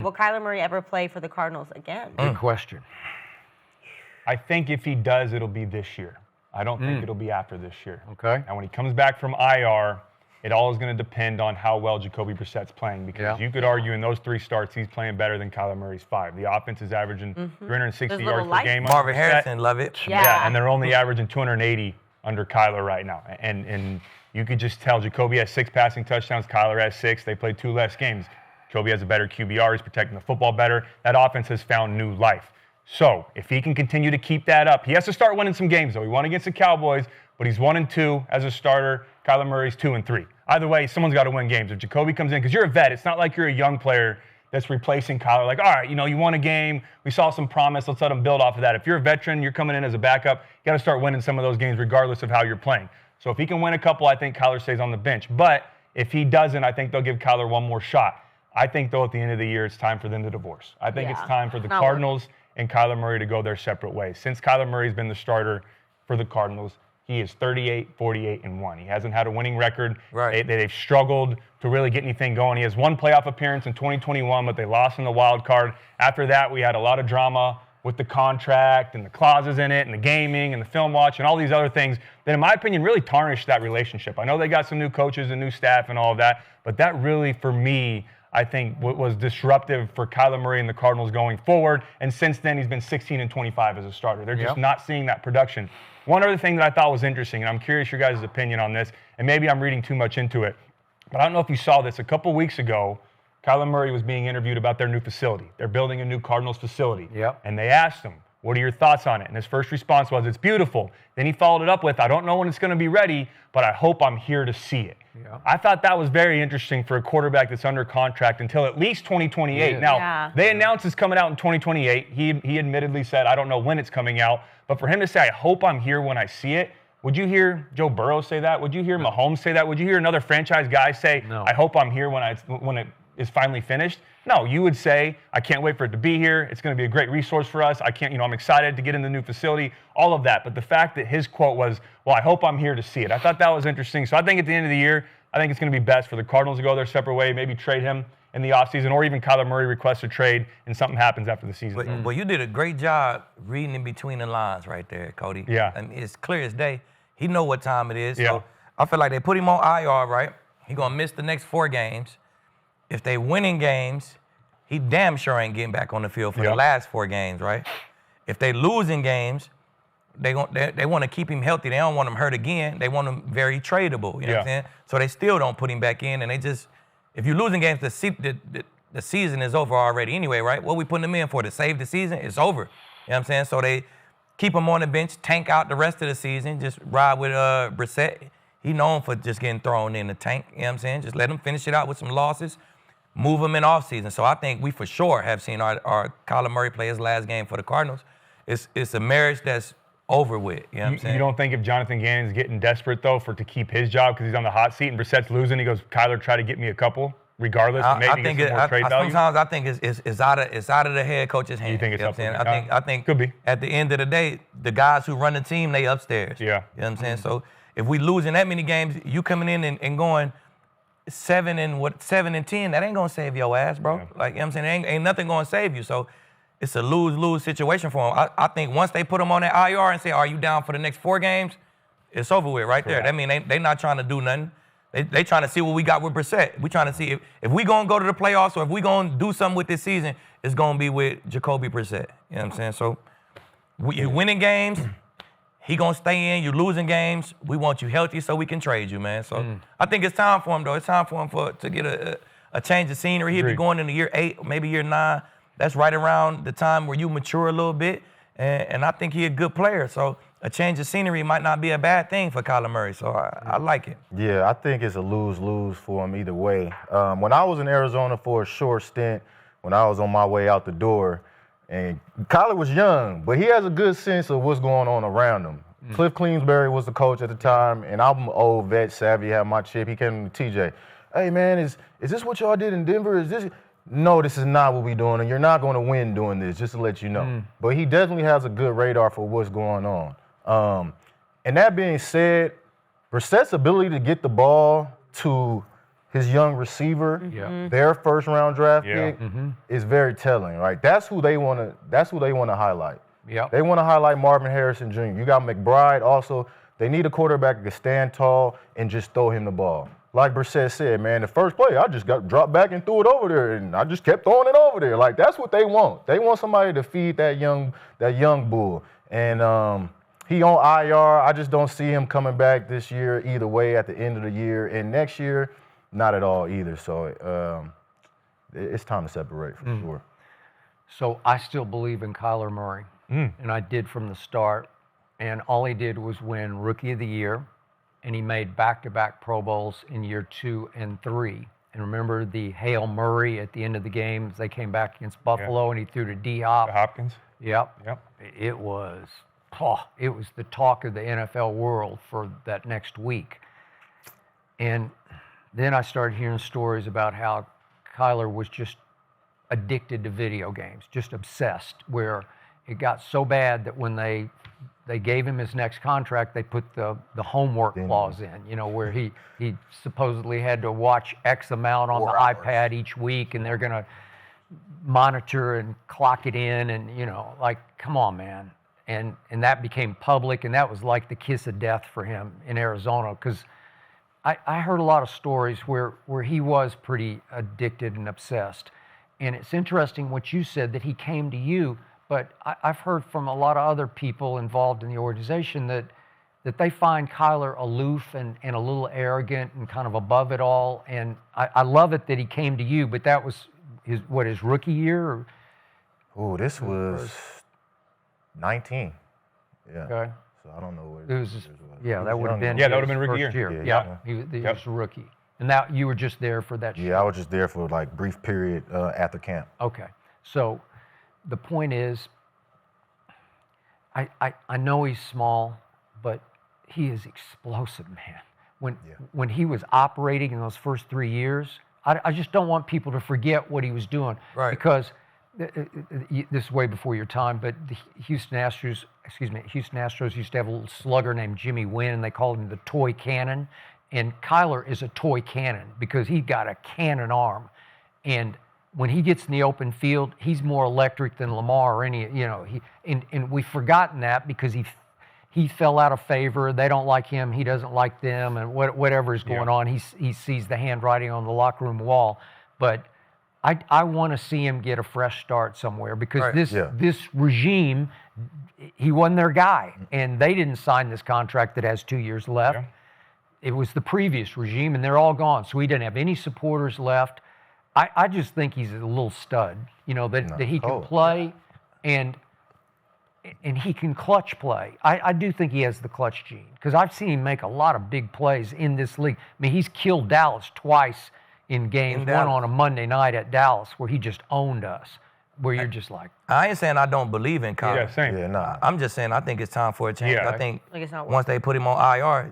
Will Kyler Murray ever play for the Cardinals again? Good question. I think if he does, it'll be this year. I don't think it'll be after this year. Okay. And when he comes back from IR, it all is going to depend on how well Jacoby Brissett's playing, because you could argue in those 3 starts he's playing better than Kyler Murray's 5. The offense is averaging 360 yards per game. Marvin Harrison, love it. Yeah. And they're only averaging 280 under Kyler right now. And you could just tell Jacoby has 6 passing touchdowns, Kyler has 6. They played 2 less games. Jacoby has a better QBR. He's protecting the football better. That offense has found new life. So if he can continue to keep that up, he has to start winning some games, though. He won against the Cowboys, but he's 1-2 as a starter. Kyler Murray's 2-3. Either way, someone's got to win games. If Jacoby comes in, because you're a vet, it's not like you're a young player that's replacing Kyler. Like, all right, you won a game. We saw some promise. Let's let him build off of that. If you're a veteran, you're coming in as a backup, you got to start winning some of those games regardless of how you're playing. So if he can win a couple, I think Kyler stays on the bench. But if he doesn't, I think they'll give Kyler one more shot. I think, though, at the end of the year, it's time for them to divorce. I think it's time for the Cardinals and Kyler Murray to go their separate ways. Since Kyler Murray's been the starter for the Cardinals, he is 38, 48, and 1. He hasn't had a winning record. Right. They've struggled to really get anything going. He has 1 playoff appearance in 2021, but they lost in the wild card. After that, we had a lot of drama with the contract and the clauses in it and the gaming and the film watch and all these other things that, in my opinion, really tarnished that relationship. I know they got some new coaches and new staff and all of that, but that really, for me, I think was disruptive for Kyler Murray and the Cardinals going forward. And since then, he's been 16-25 as a starter. They're just not seeing that production. One other thing that I thought was interesting, and I'm curious your guys' opinion on this, and maybe I'm reading too much into it, but I don't know if you saw this. A couple weeks ago, Kyler Murray was being interviewed about their new facility. They're building a new Cardinals facility. And they asked him, what are your thoughts on it? And his first response was, it's beautiful. Then he followed it up with, I don't know when it's going to be ready, but I hope I'm here to see it. I thought that was very interesting for a quarterback that's under contract until at least 2028. Now, they announced it's coming out in 2028. He admittedly said, I don't know when it's coming out. But for him to say, I hope I'm here when I see it, would you hear Joe Burrow say that? Would you hear Mahomes say that? Would you hear another franchise guy say, I hope I'm here when it is finally finished? No, you would say, I can't wait for it to be here. It's going to be a great resource for us. I'm excited to get in the new facility, all of that. But the fact that his quote was, well, I hope I'm here to see it. I thought that was interesting. So I think at the end of the year, I think it's going to be best for the Cardinals to go their separate way, maybe trade him in the offseason, or even Kyler Murray requests a trade and something happens after the season. Well, you did a great job reading in between the lines right there, Cody. I mean, it's clear as day. He know what time it is. So I feel like they put him on IR, right? He's going to miss the next 4 games. If they winning games, he damn sure ain't getting back on the field for the last 4 games, right? If they losing games, they want to keep him healthy. They don't want him hurt again. They want him very tradable, you know what I'm saying? So they still don't put him back in, and they just, if you're losing games, the season is over already anyway, right? What we putting him in for, to save the season? It's over, you know what I'm saying? So they keep him on the bench, tank out the rest of the season, just ride with Brissett. He known for just getting thrown in the tank, you know what I'm saying? Just let him finish it out with some losses. Move him in offseason. So I think we for sure have seen our Kyler Murray play his last game for the Cardinals. It's a marriage that's over with. You know what I'm saying? You don't think if Jonathan Gannon's getting desperate, though, to keep his job because he's on the hot seat and Brissett's losing, he goes, Kyler, try to get me a couple, regardless, and maybe get some more trade value? Sometimes I think it's out of the head coach's hands. You think it's up to him? I think could be. At the end of the day, the guys who run the team, they upstairs. Yeah. You know what I'm saying? So if we losing that many games, you coming in and going 7 and 10, that ain't gonna save your ass, bro. Like, you know what I'm saying? Ain't nothing gonna save you. So it's a lose-lose situation for him. I think once they put him on that IR and say, are you down for the next 4 games? It's over with right there. That mean they not trying to do nothing. They trying to see what we got with Brissett. We trying to see if we gonna go to the playoffs or if we gonna do something with this season, it's gonna be with Jacoby Brissett. You know what I'm saying? So you winning games, he gonna stay in. You losing games, we want you healthy so we can trade you, man. So I think it's time for him, though. It's time for him to get a change of scenery. He'll be going into year 8, maybe year 9. That's right around the time where you mature a little bit. And I think he's a good player. So a change of scenery might not be a bad thing for Kyler Murray. So I like it. Yeah, I think it's a lose-lose for him either way. When I was in Arizona for a short stint, when I was on my way out the door, and Kyler was young, but he has a good sense of what's going on around him. Cliff Kingsbury was the coach at the time, and I'm an old vet, savvy, had my chip. He came to TJ. Hey, man, is this what y'all did in Denver? Is this? No, this is not what we're doing, and you're not going to win doing this, just to let you know. But he definitely has a good radar for what's going on. And that being said, Brissett's ability to get the ball to his young receiver, their first-round draft pick, is very telling, right? That's who they want to highlight. Yep. They want to highlight Marvin Harrison Jr. You got McBride also. They need a quarterback that can stand tall and just throw him the ball. Like Brissett said, man, the first play, I just got dropped back and threw it over there, and I just kept throwing it over there. Like, that's what they want. They want somebody to feed that young bull. And he on IR. I just don't see him coming back this year either way at the end of the year. And next year, not at all either. So it's time to separate for sure. So I still believe in Kyler Murray, and I did from the start. And all he did was win Rookie of the Year, and he made back-to-back Pro Bowls in year 2 and 3. And remember the Hail Murray at the end of the game? They came back against Buffalo, and he threw to D-Hop. Hopkins. Yep. It was the talk of the NFL world for that next week. And then I started hearing stories about how Kyler was just addicted to video games, just obsessed, where it got so bad that when they gave him his next contract, they put the homework clause in, where he supposedly had to watch X amount on the iPad each week, and they're going to monitor and clock it in, and, come on, man. And that became public, and that was like the kiss of death for him in Arizona, because I heard a lot of stories where he was pretty addicted and obsessed. And it's interesting what you said, that he came to you, but I've heard from a lot of other people involved in the organization that they find Kyler aloof and a little arrogant and kind of above it all. And I love it that he came to you, but that was his rookie year? Oh, this was 19. Yeah. Okay. So I don't know what it was. Yeah, that would have been. Yeah, that would have been rookie year. Yeah. He was a rookie. And that you were just there for that. Yeah, I was just there for like brief period after camp. Okay, so the point is, I know he's small, but he is explosive, man. When he was operating in those first 3 years, I just don't want people to forget what he was doing. Right. Because this is way before your time, but the Houston Astros used to have a little slugger named Jimmy Wynn, and they called him the toy cannon. And Kyler is a toy cannon because he's got a cannon arm. And when he gets in the open field, he's more electric than Lamar or any, and we've forgotten that because he fell out of favor. They don't like him. He doesn't like them. And whatever is going on, he sees the handwriting on the locker room wall. But I want to see him get a fresh start somewhere because this regime, he wasn't their guy. And they didn't sign this contract that has 2 years left. Yeah. It was the previous regime, and they're all gone. So he didn't have any supporters left. I just think he's a little stud, that he can play and he can clutch play. I do think he has the clutch gene because I've seen him make a lot of big plays in this league. I mean, he's killed Dallas twice in games, one on a Monday night at Dallas where he just owned us, where you're just like. I ain't saying I don't believe in Kyler. Yeah, same. Yeah, nah. I'm just saying I think it's time for a change. Yeah. I think it's not once they put him on IR,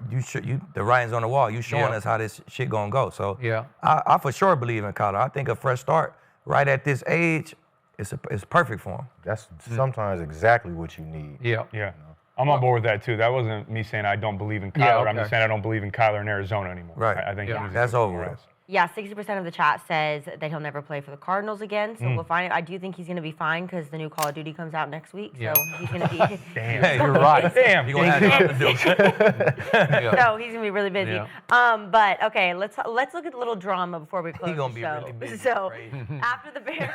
the writing's on the wall. You showing us how this shit gonna go. So I for sure believe in Kyler. I think a fresh start right at this age is perfect for him. That's sometimes exactly what you need. Yeah. Yeah. I'm on board with that too. That wasn't me saying I don't believe in Kyler. Yeah, okay. I'm just saying I don't believe in Kyler in Arizona anymore. Right. I think that's over with. Yeah, 60% of the chat says that he'll never play for the Cardinals again. So we'll find it. I do think he's going to be fine because the new Call of Duty comes out next week. So he's going to be. Damn. Hey, you're right. Damn. You're going to have nothing to do. So he's going to be really busy. Yeah. But okay, let's look at a little drama before we close He's going to the be show. really busy. So Crazy. after the Bears.